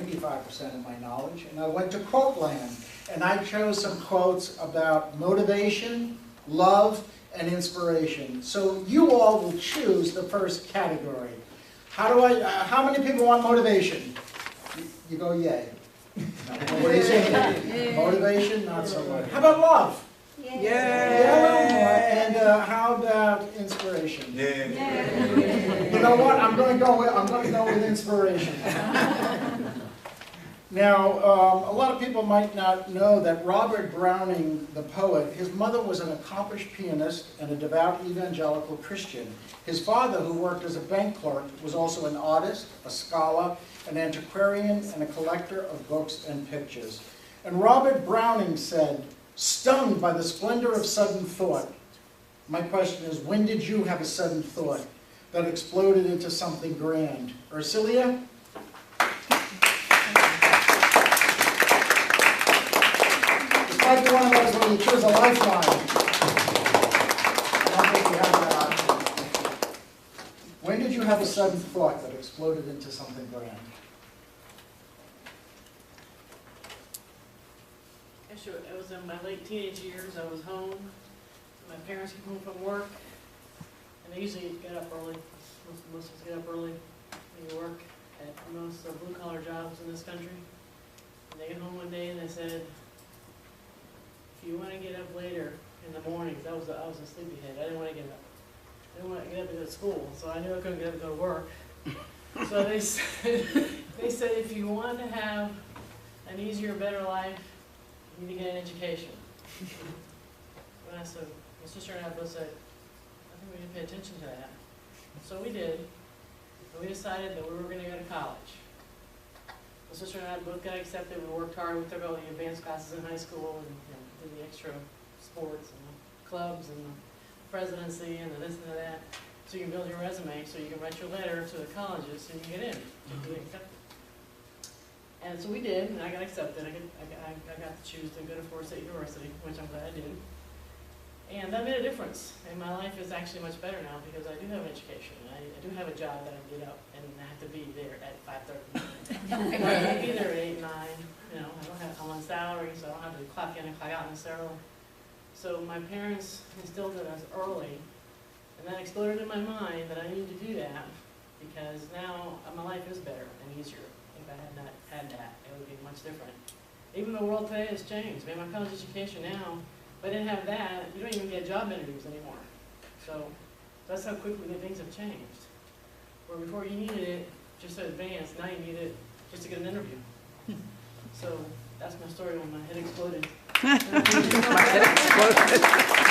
95% of my knowledge, and I went to quote land, and I chose some quotes about motivation, love, and inspiration. So you all will choose the first category. How many people want motivation? You go yay. What do you say? Motivation, not so much. How about love? Yay. Yeah, a little more. And how about inspiration? You know what? I'm going to go with inspiration. Now, a lot of people might not know that Robert Browning, the poet, his mother was an accomplished pianist and a devout evangelical Christian. His father, who worked as a bank clerk, was also an artist, a scholar, an antiquarian, and a collector of books and pictures. And Robert Browning said, "Stunned by the splendor of sudden thought." My question is, when did you have a sudden thought that exploded into something grand? Ursilia? It's like one of those when you choose a lifeline. I don't think you have that option. When did you have a sudden thought that exploded into something grand? It was in my late teenage years. I was home. My parents came home from work, and they usually get up early. Most of us get up early. They work at most blue-collar jobs in this country. And they get home one day and they said, "If you want to get up later in the mornings," I was a sleepyhead. I didn't want to get up. I didn't want to get up and go to school, so I knew I couldn't get up and go to work. So they said, "If you want to have an easier, better life, you need to get an education." And I said, my sister and I both said, "I think we need to pay attention to that." So we did. And we decided that we were going to go to college. My sister and I both got accepted. We worked hard. We took all the advanced classes in high school and did the extra sports and the clubs and the presidency and the this and the that. So you can build your resume, so you can write your letter to the colleges so you can get in, to be accepted. And so we did, and I got accepted. I got to choose to go to Florida State University, which I'm glad I did. And that made a difference. And my life is actually much better now because I do have an education. I do have a job that I get up and I have to be there at 5:30. I have to be there at 8, 9. You know, I'm on salary, so I don't have to clock in and clock out necessarily. So my parents instilled it as early, and that exploded in my mind that I needed to do that because now my life is better and easier. If I had not had that, it would be much different. Even the world today has changed. I mean, my college education now, if I didn't have that, you don't even get job interviews anymore. So that's how quickly the things have changed. Where before you needed it just to advance, now you need it just to get an interview. So that's my story when my head exploded. My head exploded.